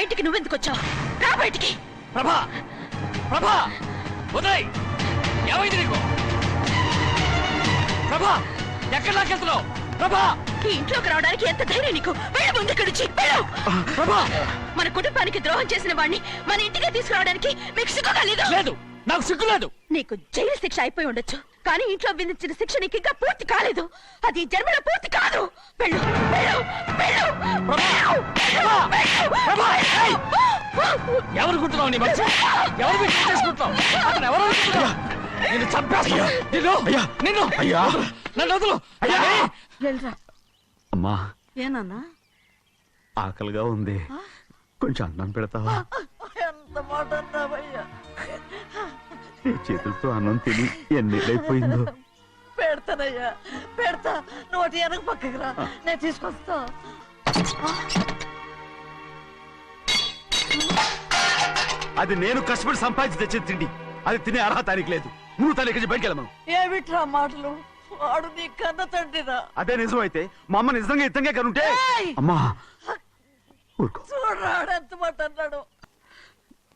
ఇంటికి నువ్వెందుకు వచ్చావు? రా బయటికి. ప్రభా, ప్రభా, ఉదయ్, ఏమైంది నీకు? ప్రభా, ఎక్కడ లాకెళ్తున్నావు? ప్రభా, ఈ ఇంట్లోకి రావడానికి ఎంత ధైర్యం నీకు? వెళ్ళు ముందు ఇక్కడి నుంచి, వెళ్ళు. ప్రభా, మన కుటుంబానికి ద్రోహం చేసిన వాడిని మన ఇంటికి తీసుకురావడానికి మీకు సిగ్గుగా లేదు? లేదు, నాకు సిగ్గు లేదు. నీకు జైలు శిక్ష అయిపోయి ఉండొచ్చు, కానీ ఇంట్లో విధించిన శిక్ష నీకు ఇంకా పూర్తి కాలేదు. అది జన్మలో పూర్తి కాదు. వెళ్ళు, వెళ్ళు, వెళ్ళు. ఎవరు కుట్టున్నావు? నీ మంచి ఎవరు మీరు చేసుకుంటున్నావు? అతను ఎవరు అనుకుంటున్నావు? నిన్ను చంపేస్తా. నిన్ను అయ్యా, నన్ను వదులు. వెళ్ళరా. అమ్మా, ఏనన్నా? ఆకలిగా ఉంది, కొంచెం అన్నం పెడతావా? ఎంత మాట అన్నావయ్యా. నీ చేతులతో అన్నం తిని ఎన్నిళ్ళైపోయిందో. పెడతానయ్యా, పెడతా. నోటి వెనక పక్కకి రా, నేను తీసుకొస్తా. అది నేను కష్టపడి సంపాదించి తెచ్చిన తిండి, అది తినే అర్హత ఆయనకి లేదు. నువ్వు తన ఇక్కడి బయటికి వెళ్ళమను. ఏమిట్రా మాటలు? వాడు నీ కన్న తండ్రిరా. అదే నిజం అయితే మా అమ్మ నిజంగా ఇద్దంగా కనుంటే. అమ్మా ఊరుకో. చూడరాడు ఎంత మాట అన్నాడు.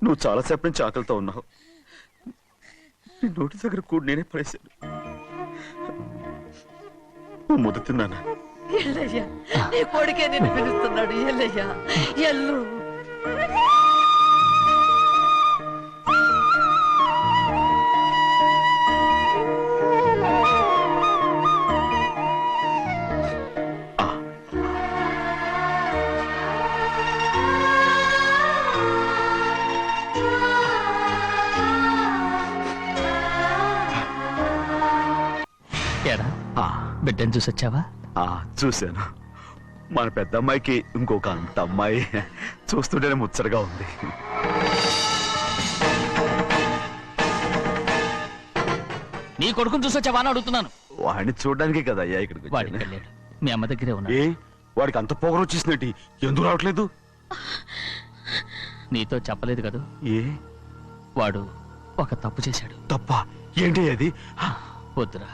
నువ్వు చాలాసేపు నుంచి ఆకలితో ఉన్నావు. నీ నోటి దగ్గర కూడా నేనే పడేశాను. నువ్వు ముద్ద తిన్నానా? ఎల్లయ్యా, నీ కొడుకే నిన్ను పిలుస్తున్నాడు. ఎల్లయ్యా, ఎల్లు. బిడ్డను చూసొచ్చావా? చూశాను. మన పెద్ద అమ్మాయికి ఇంకొక అంత అమ్మాయి. చూస్తుంటేనే ముచ్చటగా ఉంది. నీ కొడుకుని చూసొచ్చావా అని అడుగుతున్నాను. వాడిని చూడడానికి కదా అయ్యా ఇక్కడికి వాడికి వెళ్ళాడు, మీ అమ్మ దగ్గరే ఉన్నా. ఏ వాడికి అంత పొగరు వచ్చేసినట్టు ఎందుకు రావట్లేదు? నీతో చెప్పలేదు కదా. ఏ వాడు ఒక తప్పు చేశాడు. తప్ప ఏంటి అది? వద్దురా,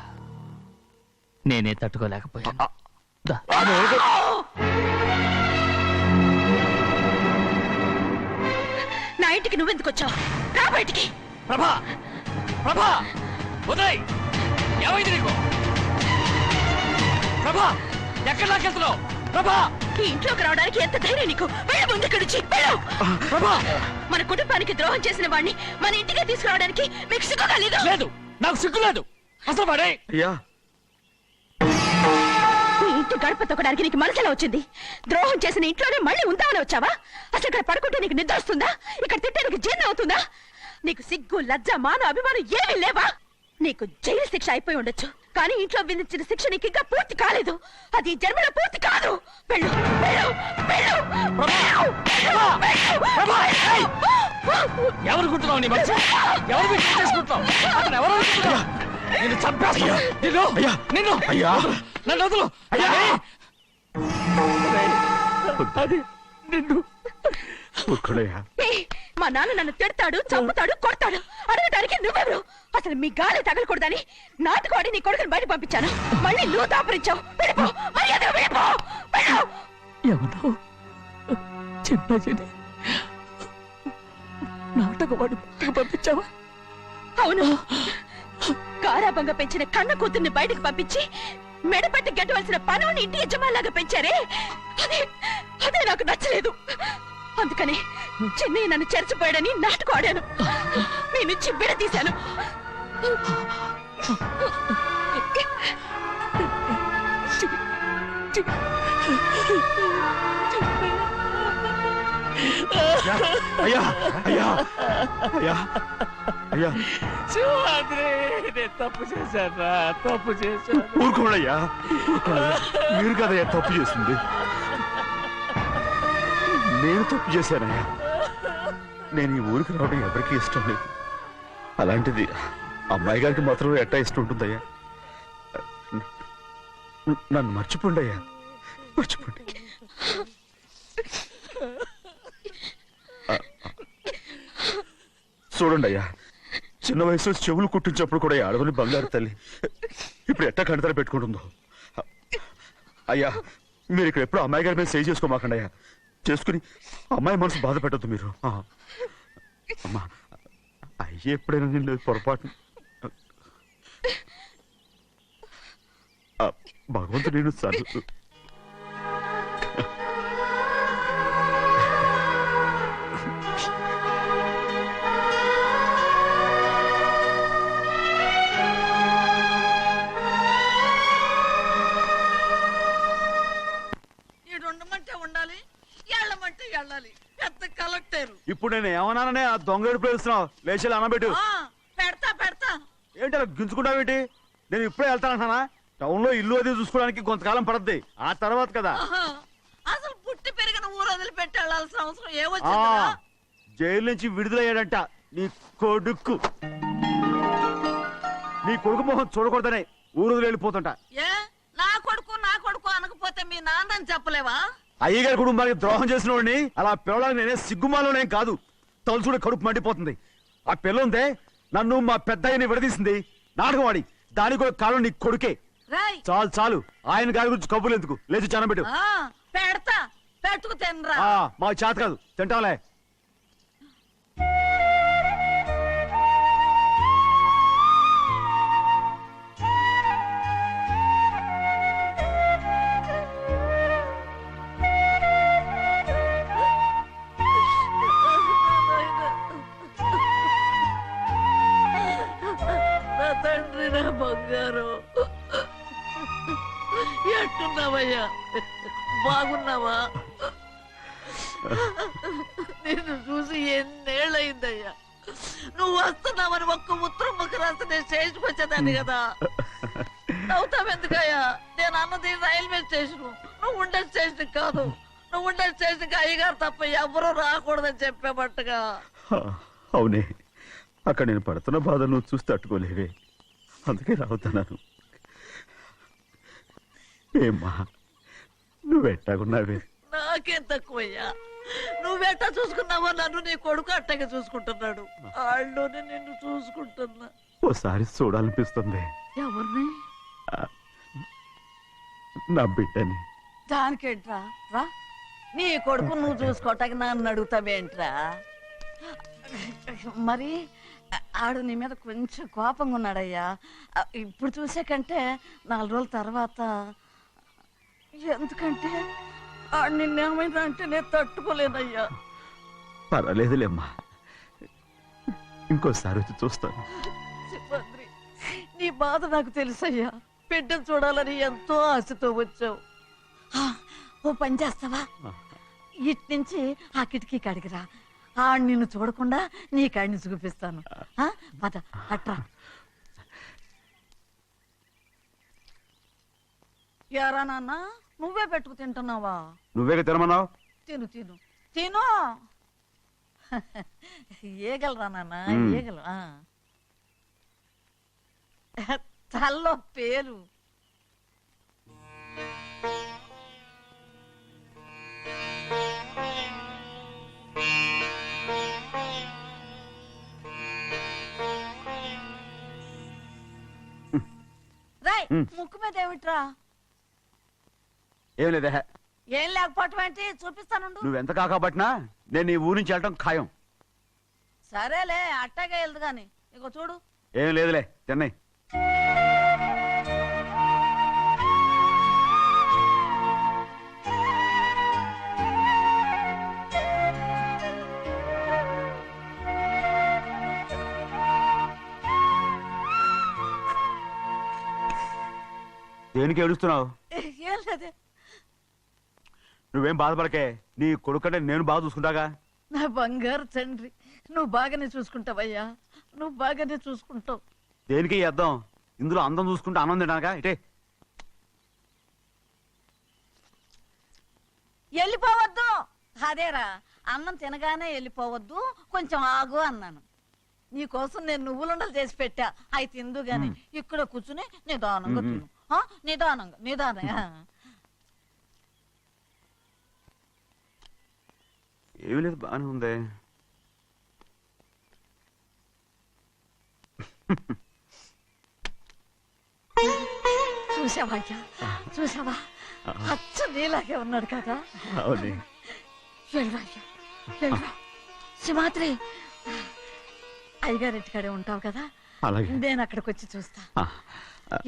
నేనే తట్టుకోలేకపోయాను. నా ఇంటికి నువ్వెందుకు వచ్చావు? రా బయటికి. ప్రభా, ప్రభా, ఉదయ్, ఏమైంది నీకు? ప్రభా, ఎక్కడ లాకెళ్తున్నావు? ప్రభా, ఈ ఇంట్లోకి రావడానికి ఎంత ధైర్యం నీకు? వెళ్ళు ముందు ఇక్కడి నుంచి, వెళ్ళు. ప్రభా, మన కుటుంబానికి ద్రోహం చేసిన వాడిని మన ఇంటికి తీసుకురావడానికి మీకు సిగ్గుగా లేదు? లేదు, నాకు సిగ్గు లేదు. అసలు వాడే అయ్యా, ఈ ఇంటి గడప తొక్కడానికి నీకు మనసులో వచ్చింది. ద్రోహం చేసిన ఇంట్లోనే మళ్ళీ ఉందామని వచ్చావా? అసలు ఇక్కడ పడుకుంటే నీకు నిద్ర వస్తుందా? ఇక్కడ తింటే నీకు జీర్ణం అవుతుందా? నీకు సిగ్గు, లజ్జ, మాన, అభిమానం ఏమీ లేవా? నీకు జైలు శిక్ష అయిపోయి ఉండొచ్చు, కానీ ఇంట్లో విధించిన శిక్ష నీకు ఇంకా పూర్తి కాలేదు. అది జన్మలో పూర్తి కాదు. వెళ్ళు, వెళ్ళు, వెళ్ళు. ఎవరు కుట్టున్నావు? నీ మంచి ఎవరు మీరు చేసుకుంటున్నావు? అతను ఎవరు అనుకుంటున్నావు? నిన్ను చంపేస్తా. నిన్ను అయ్యా, నన్ను వదులు. అది నిన్ను మా నాన్న నన్ను తిడతాడు, చంపుతాడు, కొడతాడు. అడగడానికి నువ్వెవరు? అసలు మీ గాలి తగలకూడదని నాటుకోడి నీ కొడుకుని బయట పంపించాను. మళ్ళీ నువ్వు దాపరించావు. వెళ్ళిపో, మర్యాదగా వెళ్ళిపో. ఎవరు చిన్న నాటకవాడు పంపించావా? అవును, గారాబంగా పెంచిన కన్న కూతుర్ని బయటకు పంపించి మెడపట్టి గెట్టవలసిన పనుని ఇంటి యజమానిలాగా పెంచారే, అదే నాకు నచ్చలేదు. అందుకని చిన్నయ్య నన్ను చెరచిపోయాడని నాటకం ఆడాను. మీ నుంచి విడదీశాను. అయ్యా, అయ్యా, అయ్యా, అయ్యా, తప్పు చేశాను, తప్పు చేశాను. ఊరుకోడయ్యా, మీరు కదయ్యా తప్పు చేసింది. నేను తప్పు చేశానయ్యా. నేను ఈ ఊరికి రావడం ఎవరికి ఇష్టం లేదు. అలాంటిది అమ్మాయి గారికి మాత్రం ఎట్టా ఇష్టం ఉంటుందయ్యా. నన్ను మర్చిపోండి అయ్యా, మర్చిపోండి. చూడండి అయ్యా, చిన్న వయసులో చెవులు కుట్టించినప్పుడు కూడా ఆడవని బంగారు తల్లి ఇప్పుడు ఎట్టా కంటతర పెట్టుకుంటుందో. అయ్యా, మీరు ఇక్కడ ఎప్పుడు అమ్మాయి గారి మీద సేవ్ చేసుకోమాకండి అయ్యా. చేసుకుని అమ్మాయి మనసు బాధ పెట్టద్దు మీరు. అమ్మా అయ్యే ఎప్పుడైనా నేను పొరపాటు భగవంతుడు నేను సర్దు ఉండాలి, ఎళ్ళమంటే వెళ్ళాలి. పెద్ద కలెక్టర్. ఇప్పుడు నేను ఏమన్నాననే ఆ దొంగడు పేరుస్తున్నావు. లేచి అనబెట్టు. పెడతా పెడతా. ఏంటి అలా గించుకుంటావేంటి? నేను ఇప్పుడే వెళ్తానంటున్నా. టౌన్ లో ఇల్లు అది చూసుకోవడానికి కొంతకాలం పడద్ది. ఆ తర్వాత కదా. అసలు పుట్టి పెరిగిన ఊరు వదిలిపెట్టి వెళ్ళాల్సిన అవసరం ఏమొచ్చిందా? జైలు నుంచి విడుదలయ్యాడంట నీ కొడుకు. నీ కొడుకు మొహం చూడకూడదనే ఊరు వదిలి వెళ్ళిపోతుంటా. ఏ నా కొడుకు అనకపోతే మీ నాన్నని చెప్పలేవా? అయ్యగారి కుటుంబానికి ద్రోహం చేసిన వాడిని అలా పిల్లడానికి నేనే సిగ్గుమాలోనేం కాదు. తలుచుడు కడుపు మండిపోతుంది. ఆ పిల్లందే నన్ను మా పెద్దయ్యని విడదీసింది. నాటకం వాడి దానికి కూడా కాలం నీ కొడుకే. చాలు చాలు, ఆయన గారి గురించి కబుర్లు ఎందుకు? లేచి చానబెట్టు. పెడతా, పెట్టుకు తినరా. మా చేత కాదు, తింటాంలే. తండ్రి నా బంగారు, ఎట్టున్నావయ్యా? బాగున్నావా? నిన్ను చూసి ఎన్నేళ్ళయిందయ్యా. నువ్వు వస్తున్నావని ఒక్క ఉత్తరం ముక్క రాస్తే నేను స్టేషన్కి వచ్చేదాన్ని కదా. నవ్వుతావెందుకయ్యా? నేను అన్నది రైల్వే స్టేషన్, నువ్వు ఉండే స్టేషన్ కాదు. నువ్వు ఉండే స్టేషన్కి అయ్యగారు తప్ప ఎవరూ రాకూడదని చెప్పేమట్టుగా. అవునే, అక్కడ నేను పడుతున్న బాధ నువ్వు చూసి తట్టుకోలేవే, అందుకే రావుతున్నాను. ఏమ్మా నువ్వెట్టాగున్నావే? నాకేం తక్కువయ్యా. నువ్వెట్టా చూసుకున్నావో నన్ను నీ కొడుకు అట్టగా చూసుకుంటున్నాడు. వాళ్ళలోనే నిన్ను చూసుకుంటున్నా. ఓసారి చూడాలనిపిస్తుంది. ఎవరిని? నా బిడ్డని. దానికేంట్రా? రా, నీ కొడుకు నువ్వు చూసుకోవటానికి నన్ను అడుగుతావేంట్రా? మరి ఆడు నీ మీద కొంచెం కోపంగా ఉన్నాడయ్యా. ఇప్పుడు చూసే కంటే 4 రోజుల తర్వాత. ఎందుకంటే ఆడు నిన్నేమైనా అంటే నేను తట్టుకోలేనయ్యా. పర్వాలేదులేమ్మా, ఇంకోసారి వచ్చి చూస్తాను. సిబ్బంది, నీ బాధ నాకు తెలుసయ్యా. బిడ్డను చూడాలని ఎంతో ఆశతో వచ్చావు. ఓ పని చేస్తావా? ఇటు నుంచి ఆ కిటికీ కాడికిరా. ఆడు నిన్ను చూడకుండా నీ కాడిని చూపిస్తాను. పద అట్రా. యారా నాన్న, నువ్వే పెట్టుకు తింటున్నావా? నువ్వే తినమన్నావు. తిను తిను తిను. ఏగలరా నాన్న, ఏగలు. తల్లో పేరు. రాయ్, ముక్కు మీద ఏమిట్రా? ఏం లేదే. ఏం లేకపోవటం ఏంటి? చూపిస్తానుండు. నువ్వెంత కాకబట్టినా నేను నీ ఊరి నుంచి వెళ్ళటం ఖాయం. సరేలే, అట్టాగే వెళ్దు గాని. ఇగో చూడు. ఏం లేదులే, తిన్నాయి. దేనికి ఏడుస్తున్నావు? ఏం లేదే. నువ్వేం బాధపడకే, నీ కొడుకంటే నేను బాగా చూసుకుంటాగా. నా బంగారు తండ్రి, నువ్వు బాగానే చూసుకుంటావయ్యా. నువ్వు బాగానే చూసుకుంటావు. దేనికి అర్థం? ఇందులో అందం చూసుకుంటే ఆనందం తినగా. ఇటే వెళ్ళిపోవద్దు. అదేరా, అన్నం తినగానే వెళ్ళిపోవద్దు, కొంచెం ఆగు అన్నాను. నీకోసం నేను నువ్వులుండలు చేసి పెట్టా. అవి తిందు గాని ఇక్కడ కూర్చుని నిదానంగా తిను. నిదానంగా నిదానంగా. ఏమీ లేదు, బాగానే ఉంది. చూసావా అయ్యా, చూసావా? అచ్చ నీలాగే ఉన్నాడు కదా. అవునే, వెళ్ళరా అయ్యా, వెళ్ళరా. సింహాద్రి, అయ్యగారింటికాడే ఉంటావు కదా, అలాగే నేను అక్కడికి వచ్చి చూస్తా. ఆ,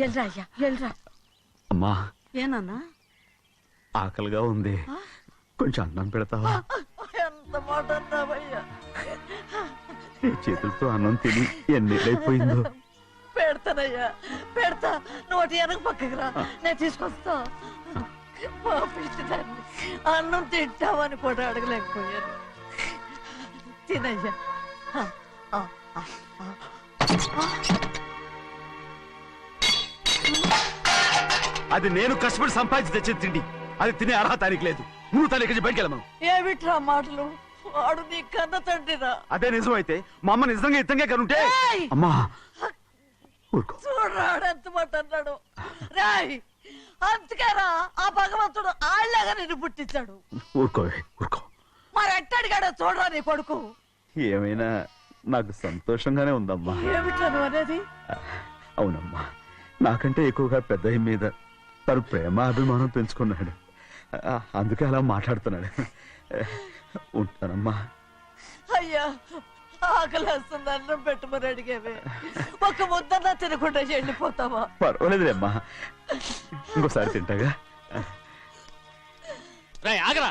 వెళ్ళరా అయ్యా, వెళ్ళరా. అమ్మా ఏనన్నా? ఆకలిగా ఉంది, కొంచెం అన్నం పెడతావా? ఎంత మాట అన్నావయ్యా. నీ చేతులతో అన్నం తిని ఎన్నిళ్ళైపోయిందో. పెడతానయ్యా, పెడతా. నోటి వెనక పక్కకి రా, నేను తీసుకొస్తా. పాపిష్టిదాన్ని, అన్నం తింటావని కూడా అడగలేకపోయాను. తినయ్యా. అది నేను కష్టపడి సంపాదించి తెచ్చిన తిండి, అది తినే అర్హత ఆయనకి లేదు. నువ్వు తన ఇక్కడి బయటికి వెళ్ళమను. ఏమిట్రా మాటలు? వాడు నీ కన్న తండ్రిరా. అదే నిజం అయితే మా అమ్మ నిజంగా ఇతంగా కనుంటే. ఏయ్! అమ్మా ఊరుకో. చూడరాడు ఎంత మాట అన్నాడు. రాయ్, అందుకేరా ఆ భగవంతుడు ఆళ్ళగా నిన్ను పుట్టించాడు. ఊరుకో ఊరుకో. మరి ఎట్టడిగాడో చూడరా నీ కొడుకు. ఏమైనా నాకు సంతోషంగానే ఉందమ్మా. ఏమిట్రా నువ్వు అనేది? అవునమ్మా, నాకంటే ఎక్కువగా పెద్ద మీద తను ప్రేమ అభిమానం పెంచుకున్నాడు. అందుకే అలా మాట్లాడుతున్నాడు. ఉంటానమ్మా. అయ్యా, ఆకలేస్తుంది, అన్నం పెట్టమని అడిగేవే. ఒక ముద్దన్నా తినకుండా వెళ్ళిపోతావా? పర్వాలేదులేమ్మా, ఇంకోసారి తింటాగా. రేయ్, ఆగరా.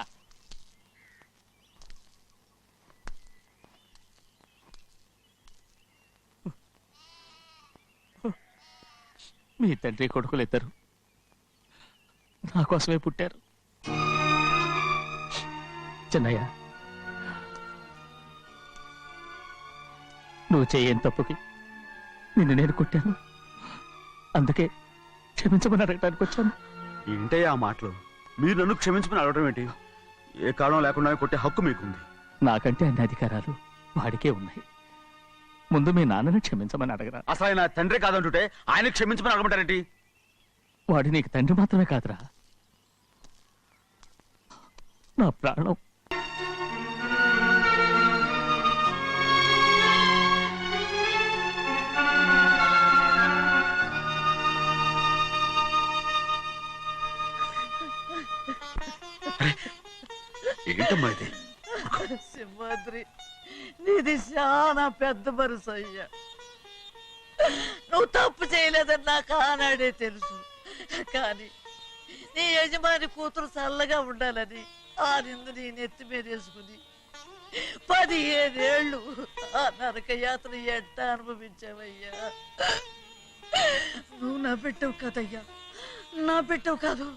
మీ తండ్రి కొడుకులు ఇద్దరు నా కోసమే పుట్టారు. చిన్నయ్య, నువ్వు చేయని తప్పుకి నిన్ను నేను కొట్టాను. అందుకే క్షమించమని అడగడానికి వచ్చాను. ఏంటయ్యా ఆ మాటలు? మీరు నన్ను క్షమించమని అడగడం ఏంటి? ఏ కారణం లేకుండా కొట్టే హక్కు మీకుంది. నాకంటే అన్ని అధికారాలు వాడికే ఉన్నాయి. ముందు మీ నాన్నని క్షమించమని అడగరా. అసలు ఆయన తండ్రి కాదంటుంటే ఆయన క్షమించమని అడగమంటారేంటి? వాడు నీకు తండ్రి మాత్రమే కాదురా, నా ప్రాణం. ఏంటమ్మా ఇది? సింహాద్రి, నీది చాలా పెద్ద మనసు అయ్యా. నువ్వు తప్పు చేయలేదని నాకు ఆనాడే తెలుసు. కానీ నీ యజమాని కూతురు చల్లగా ఉండాలని ఆ నిందు నీ నెత్తి మీద వేసుకుని 15 ఏళ్ళు ఆ నరక యాత్ర ఎట్ట అనుభవించావయ్యా. నువ్వు నా పెట్టవు కదయ్యా, నా పెట్టవు కాదు,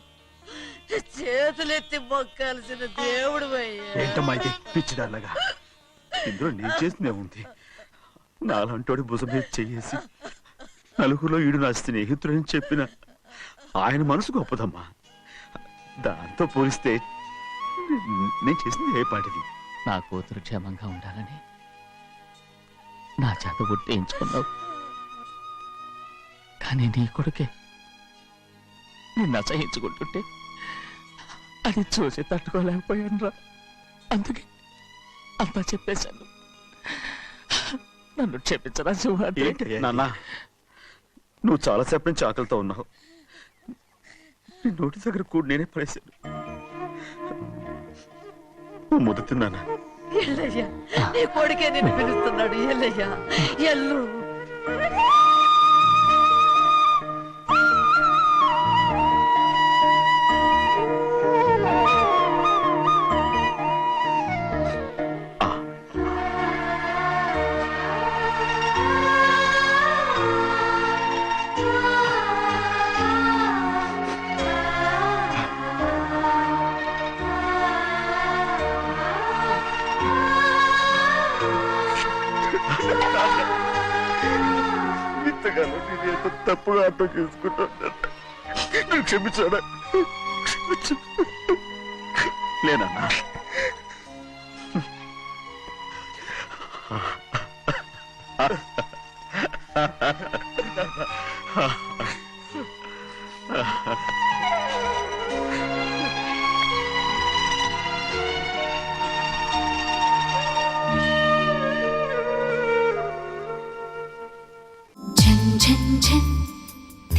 చేతులెత్తి మొక్కాల్సిన దేవుడు అయ్యా. ఏంటమ్మా ఇది పిచ్చిదారులాగా? ఇందులో నేను చేసిందే ఉంది. నాలంటోడి భుజం మీద చెయ్యేసి నలుగురిలో ఈడు నా స్నేహితుడని చెప్పిన ఆయన మనసు గొప్పదమ్మా. దాంతో పోలిస్తే నేను చేసింది ఏ పాటిది? నా కూతురు క్షేమంగా ఉండాలని నా చేత గుర్తించుకున్నావు. కానీ నీ కొడుకే నిన్ను అసహించుకుంటుంటే అది చూసి తట్టుకోలేకపోయాను రా. అందుకే అంతా చెప్పేశాను. నన్ను క్షమించరా సింహాద్రి. నాన్న, నువ్వు చాలాసేపు నుంచి ఆకలితో ఉన్నావు. నీ నోటి దగ్గర కూడా నేనే పడేశాను. నువ్వు ముద్ద తిన్నానా? ఎల్లయ్యా, నీ కొడుకే నిన్ను పిలుస్తున్నాడు. ఎల్లయ్యా, ఎల్లు. ఇంతకాలం నేను ఎంత తప్పుగా అర్థం చేసుకుంటాను. నువ్వు క్షమించాడా? లేనన్నా.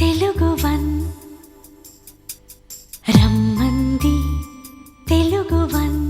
తెలుగువన్ రమ్మంది తెలుగువన్